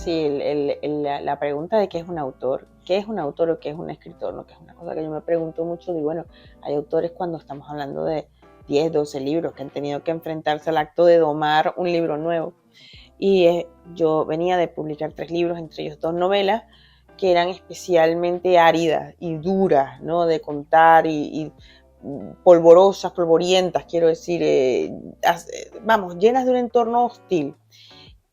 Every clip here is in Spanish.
sí, la pregunta de qué es un autor o qué es un escritor, ¿no? Que es una cosa que yo me pregunto mucho. Digo, bueno, hay autores cuando estamos hablando de 10, 12 libros que han tenido que enfrentarse al acto de domar un libro nuevo. Y yo venía de publicar 3 libros, entre ellos 2 novelas, que eran especialmente áridas y duras, ¿no? De contar y polvorosas, polvorientas, quiero decir, vamos, llenas de un entorno hostil.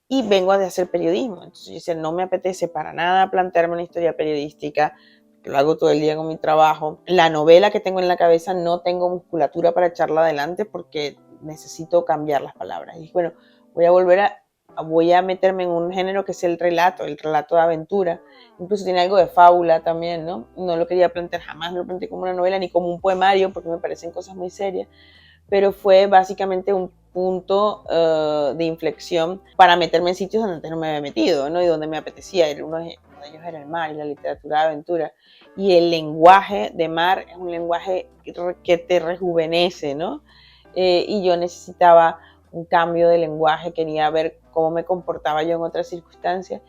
Y vengo a hacer periodismo. Entonces yo decía, no me apetece para nada plantearme una historia periodística, que lo hago todo el día con mi trabajo. La novela que tengo en la cabeza no tengo musculatura para echarla adelante porque necesito cambiar las palabras. Y dije, bueno, voy a meterme en un género que es el relato de aventura. Incluso tiene algo de fábula también, ¿no? No lo quería plantear, jamás lo planteé como una novela ni como un poemario porque me parecen cosas muy serias, pero fue básicamente un punto de inflexión para meterme en sitios donde antes no me había metido, ¿no? Y donde me apetecía. Uno de ellos era el mar y la literatura de aventura. Y el lenguaje de mar es un lenguaje que te rejuvenece, ¿no? Y yo necesitaba un cambio de lenguaje, quería ver cómo me comportaba yo en otras circunstancias.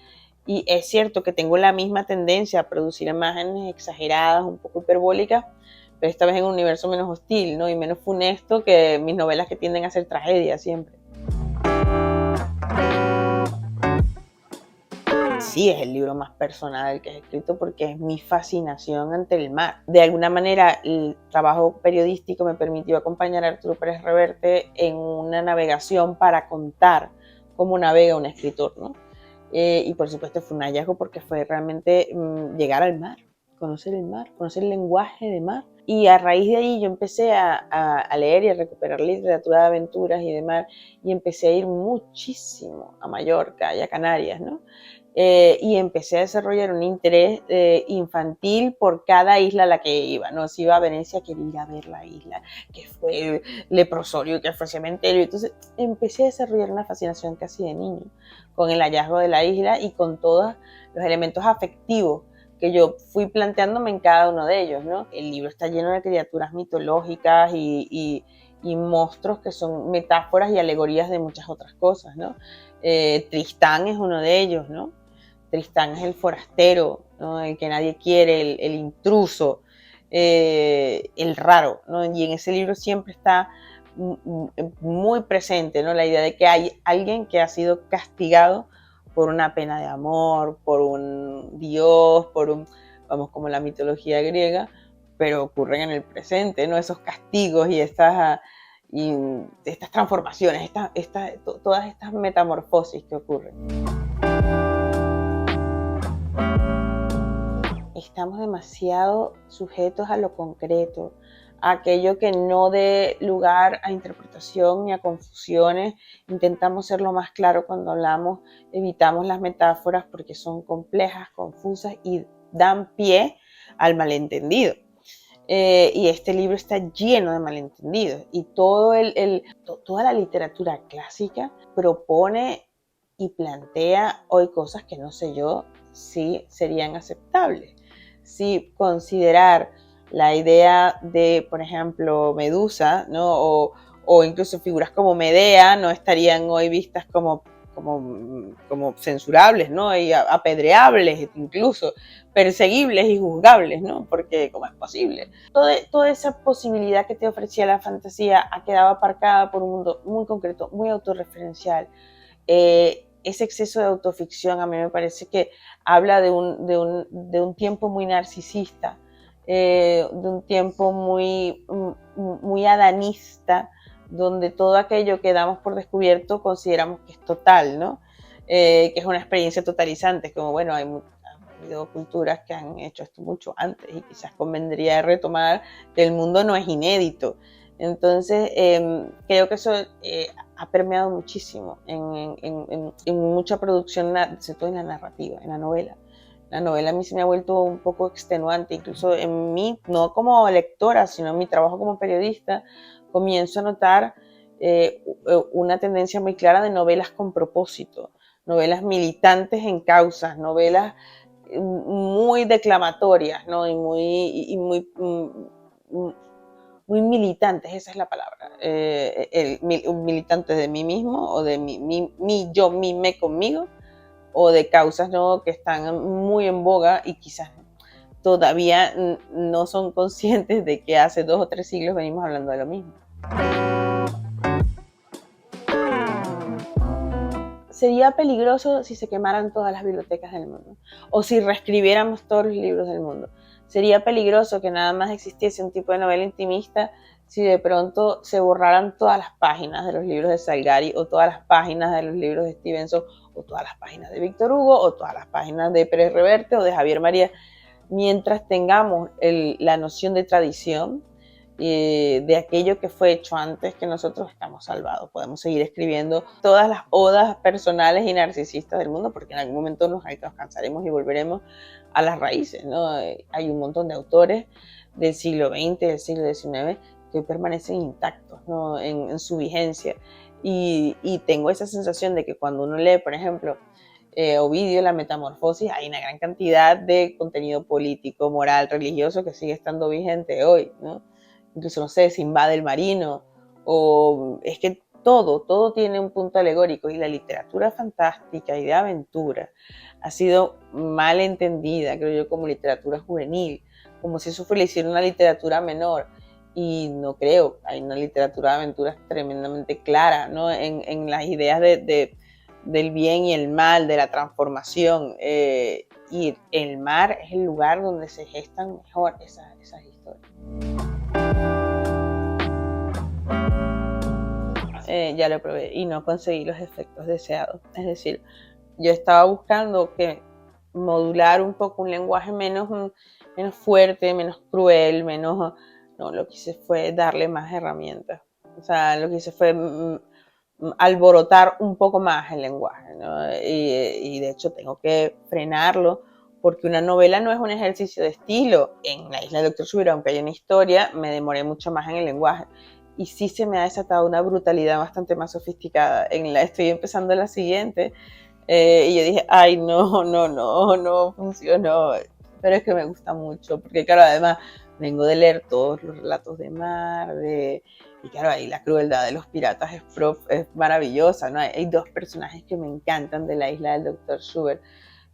Y es cierto que tengo la misma tendencia a producir imágenes exageradas, un poco hiperbólicas, pero esta vez en un universo menos hostil, ¿no? Y menos funesto que mis novelas que tienden a ser tragedias siempre. Sí, es el libro más personal que he escrito porque es mi fascinación ante el mar. De alguna manera, el trabajo periodístico me permitió acompañar a Arturo Pérez Reverte en una navegación para contar cómo navega un escritor, ¿no? Y por supuesto fue un hallazgo porque fue realmente llegar al mar, conocer el lenguaje de mar. Y a raíz de ahí yo empecé a leer y a recuperar literatura de aventuras y de mar, y empecé a ir muchísimo a Mallorca y a Canarias, ¿no? Y empecé a desarrollar un interés infantil por cada isla a la que iba, ¿no? Si iba a Venecia, quería ir a ver la isla, que fue leprosorio, que fue cementerio. Entonces empecé a desarrollar una fascinación casi de niño con el hallazgo de la isla y con todos los elementos afectivos que yo fui planteándome en cada uno de ellos, ¿no? El libro está lleno de criaturas mitológicas y monstruos que son metáforas y alegorías de muchas otras cosas, ¿no? Tristán es uno de ellos, ¿no? Tristán es el forastero, ¿no? El que nadie quiere, el intruso, el raro, ¿no? Y en ese libro siempre está muy presente, ¿no? La idea de que hay alguien que ha sido castigado por una pena de amor, por un dios, vamos, como la mitología griega, pero ocurren en el presente, ¿no? Esos castigos y estas transformaciones, todas estas metamorfosis que ocurren. Estamos demasiado sujetos a lo concreto, a aquello que no dé lugar a interpretación ni a confusiones. Intentamos ser lo más claro cuando hablamos, evitamos las metáforas porque son complejas, confusas y dan pie al malentendido. Y este libro está lleno de malentendidos y toda la literatura clásica propone y plantea hoy cosas que no sé yo si serían aceptables. Si considerar la idea de, por ejemplo, Medusa, ¿no? o incluso figuras como Medea no estarían hoy vistas como censurables, ¿no? Y apedreables, incluso perseguibles y juzgables, ¿no? Porque ¿cómo es posible? Toda esa posibilidad que te ofrecía la fantasía ha quedado aparcada por un mundo muy concreto, muy autorreferencial. Ese exceso de autoficción a mí me parece que habla de un tiempo muy narcisista, de un tiempo muy adanista, donde todo aquello que damos por descubierto consideramos que es total, ¿no? Que es una experiencia totalizante, como bueno, ha habido culturas que han hecho esto mucho antes y quizás convendría retomar que el mundo no es inédito. Entonces, creo que eso ha permeado muchísimo en mucha producción, sobre todo en la narrativa, en la novela. La novela a mí se me ha vuelto un poco extenuante, incluso en mí, no como lectora, sino en mi trabajo como periodista, comienzo a notar una tendencia muy clara de novelas con propósito, novelas militantes en causas, novelas muy declamatorias, ¿no? Muy militantes, esa es la palabra. Un militante de mí mismo o de yo, me conmigo, o de causas, ¿no?, que están muy en boga y quizás todavía no son conscientes de que hace 2 o 3 siglos venimos hablando de lo mismo. Sería peligroso si se quemaran todas las bibliotecas del mundo o si reescribiéramos todos los libros del mundo. Sería peligroso que nada más existiese un tipo de novela intimista si de pronto se borraran todas las páginas de los libros de Salgari o todas las páginas de los libros de Stevenson o todas las páginas de Víctor Hugo o todas las páginas de Pérez Reverte o de Javier María. Mientras tengamos la noción de tradición, de aquello que fue hecho antes, que nosotros estamos salvados. Podemos seguir escribiendo todas las odas personales y narcisistas del mundo, porque en algún momento nos cansaremos y volveremos a las raíces, ¿no? Hay un montón de autores del siglo XX, del siglo XIX, que permanecen intactos, ¿no?, en su vigencia. Y tengo esa sensación de que cuando uno lee, por ejemplo, Ovidio, La Metamorfosis, hay una gran cantidad de contenido político, moral, religioso que sigue estando vigente hoy, ¿no? Incluso, no sé, Sinbad el Marino, o es que todo tiene un punto alegórico, y la literatura fantástica y de aventura ha sido mal entendida, creo yo, como literatura juvenil, como si eso fuera una literatura menor, y no creo. Hay una literatura de aventuras tremendamente clara, ¿no?, en las ideas del bien y el mal, de la transformación, y el mar es el lugar donde se gestan mejor esas historias. Ya lo probé y no conseguí los efectos deseados. Es decir, yo estaba buscando modular un poco un lenguaje menos fuerte, menos cruel, no, lo que hice fue darle más herramientas. O sea, lo que hice fue alborotar un poco más el lenguaje, ¿no? Y de hecho tengo que frenarlo, porque una novela no es un ejercicio de estilo. En La Isla del Dr. Schubert, aunque hay una historia, me demoré mucho más en el lenguaje. Y sí se me ha desatado una brutalidad bastante más sofisticada. Estoy empezando la siguiente, y yo dije, ay, no funcionó. Pero es que me gusta mucho, porque claro, además vengo de leer todos los relatos de mar, y claro, ahí la crueldad de los piratas es maravillosa, ¿no? Hay 2 personajes que me encantan de La Isla del Dr. Schubert,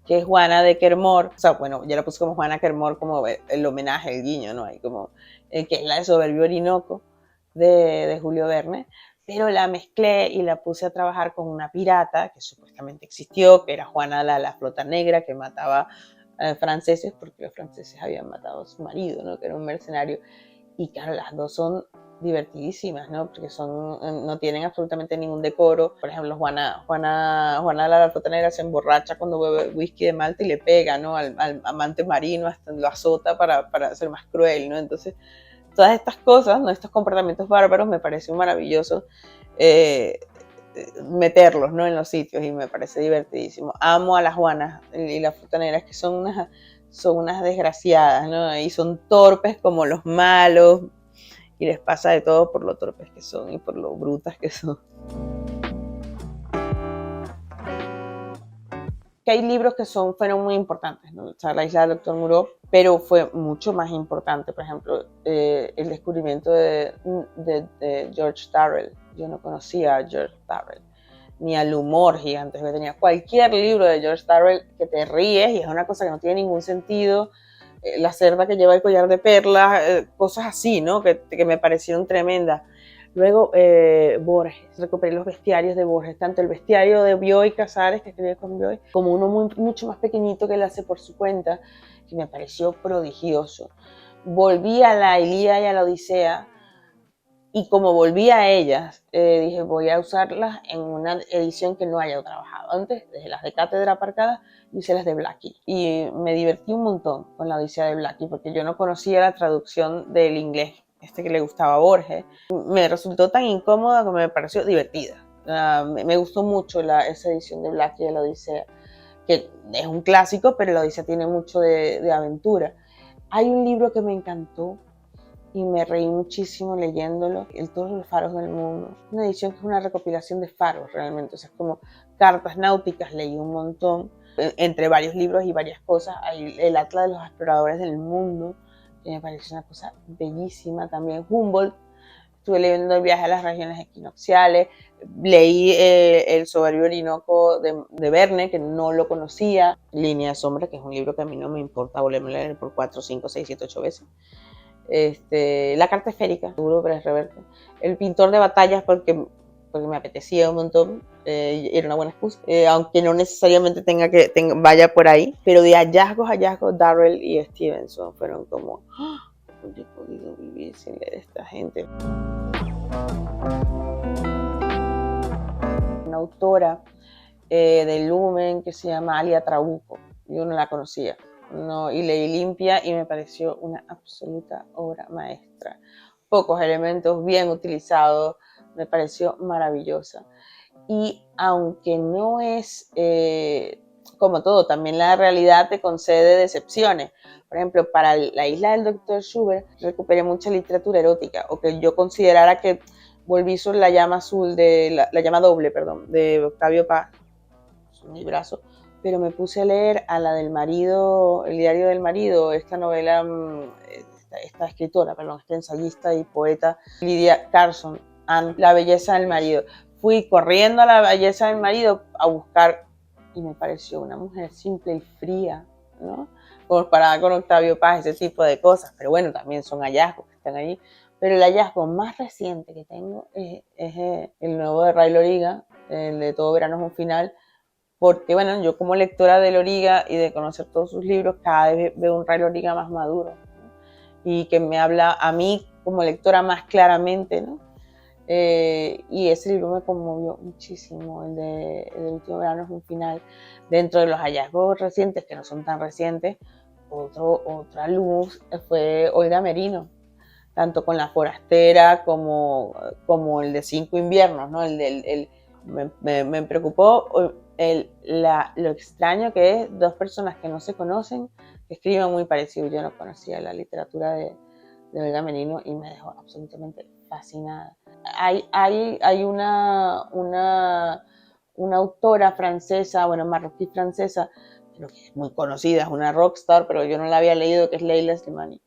que es Juana de Quermor. O sea, bueno, yo la puse como Juana Quermor, como el homenaje, el guiño, ¿no? Hay como, que es la de Soberbio Orinoco, de Julio Verne, pero la mezclé y la puse a trabajar con una pirata que supuestamente existió, que era Juana la Flota Negra, que mataba franceses, porque los franceses habían matado a su marido, ¿no?, que era un mercenario. Y claro, las 2 son divertidísimas, ¿no?, porque no tienen absolutamente ningún decoro. Por ejemplo, Juana la Flota Negra se emborracha cuando bebe whisky de Malta y le pega, ¿no?, al amante marino, hasta lo azota para ser más cruel, ¿no? Entonces, todas estas cosas, ¿no?, estos comportamientos bárbaros, me pareció maravilloso meterlos, ¿no?, en los sitios, y me parece divertidísimo. Amo a las Juanas y las Flutaneras, que son unas desgraciadas, ¿no?, y son torpes como los malos, y les pasa de todo por lo torpes que son y por lo brutas que son. Que hay libros que fueron muy importantes, ¿no? O sea, La Isla del Dr. Moreau, pero fue mucho más importante, por ejemplo, el descubrimiento de George Darrell. Yo no conocía a George Darrell, ni al humor gigante que tenía. Cualquier libro de George Darrell que te ríes y es una cosa que no tiene ningún sentido, la cerda que lleva el collar de perlas, cosas así, ¿no?, que me parecieron tremendas. Luego, Borges, recuperé los bestiarios de Borges, tanto el bestiario de Bioy Casares, que escribía con Bioy, como uno mucho más pequeñito que él hace por su cuenta, que me pareció prodigioso. Volví a la Ilíada y a la Odisea, y como volví a ellas, dije, voy a usarlas en una edición que no haya trabajado antes. Desde las de Cátedra aparcadas, hice las de Blackie. Y me divertí un montón con la Odisea de Blackie, porque yo no conocía la traducción del inglés que le gustaba a Borges. Me resultó tan incómoda que me pareció divertida. Me gustó mucho esa edición de Blackie de la Odisea, que es un clásico, pero la Odisea tiene mucho de aventura. Hay un libro que me encantó y me reí muchísimo leyéndolo, Todos los faros del mundo. Una edición que es una recopilación de faros realmente, o sea, es como cartas náuticas, leí un montón, entre varios libros y varias cosas. Hay el Atlas de los exploradores del mundo, que me parece una cosa bellísima también. Humboldt, estuve leyendo El viaje a las regiones equinocciales, leí El soberbio Orinoco de Verne, que no lo conocía, Línea de sombra, que es un libro que a mí no me importa volverme a leer por 4, 5, 6, 7, 8 veces. La carta esférica, seguro Pérez Reverte. El pintor de batallas, porque me apetecía un montón, era una buena excusa, aunque no necesariamente vaya por ahí, pero de hallazgos, Darrell y Stevenson fueron como, ¿cómo yo he podido vivir sin leer a esta gente? Una autora de Lumen que se llama Alia Trabuco, yo no la conocía, no, y leí Limpia y me pareció una absoluta obra maestra. Pocos elementos bien utilizados, me pareció maravillosa. Y aunque no es, como todo, también la realidad te concede decepciones. Por ejemplo, para La isla del Dr. Schubert recuperé mucha literatura erótica, o que yo considerara que volví sobre la llama azul, la llama doble, perdón, de Octavio Paz, es un librazo, pero me puse a leer a la del marido, El diario del marido, esta novela, esta escritora, perdón, esta ensayista y poeta, Lydia Carson, La belleza del marido. Fui corriendo a La belleza del marido a buscar y me pareció una mujer simple y fría, ¿no? Comparada con Octavio Paz, ese tipo de cosas, pero bueno, también son hallazgos que están ahí. Pero el hallazgo más reciente que tengo es el nuevo de Ray Loriga, el de Todo verano es un final, porque bueno, yo como lectora de Loriga y de conocer todos sus libros, cada vez veo un Ray Loriga más maduro, ¿no? Y que me habla a mí como lectora más claramente, ¿no? Y ese libro me conmovió muchísimo, el de Último verano es un final. Dentro de los hallazgos recientes, que no son tan recientes, otra luz fue Olga Merino, tanto con La forastera como el de 5 inviernos, ¿no? Me preocupó lo extraño que es dos personas que no se conocen, que escriben muy parecido. Yo no conocía la literatura de Olga Merino y me dejó absolutamente fascinada. Hay una autora francesa, bueno, marroquí francesa, pero que es muy conocida, es una rockstar, pero yo no la había leído, que es Leila Slimani.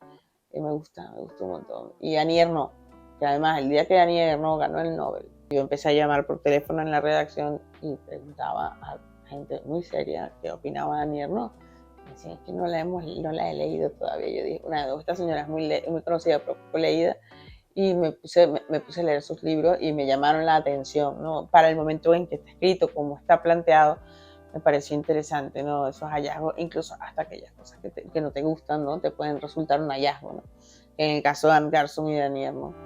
Me gusta un montón. Y Annie Ernaux, que además el día que Annie Ernaux ganó el Nobel, yo empecé a llamar por teléfono en la redacción y preguntaba a gente muy seria qué opinaba de Annie Ernaux. Me decían, es que no la he leído todavía. Yo dije, esta señora es muy conocida, pero poco leída. Y me puse a leer sus libros y me llamaron la atención, ¿no? Para el momento en que está escrito, como está planteado, me pareció interesante, ¿no? Esos hallazgos, incluso hasta aquellas cosas que no te gustan, ¿no? Te pueden resultar un hallazgo, ¿no? En el caso de Anne Garson y de Annie Ernaux.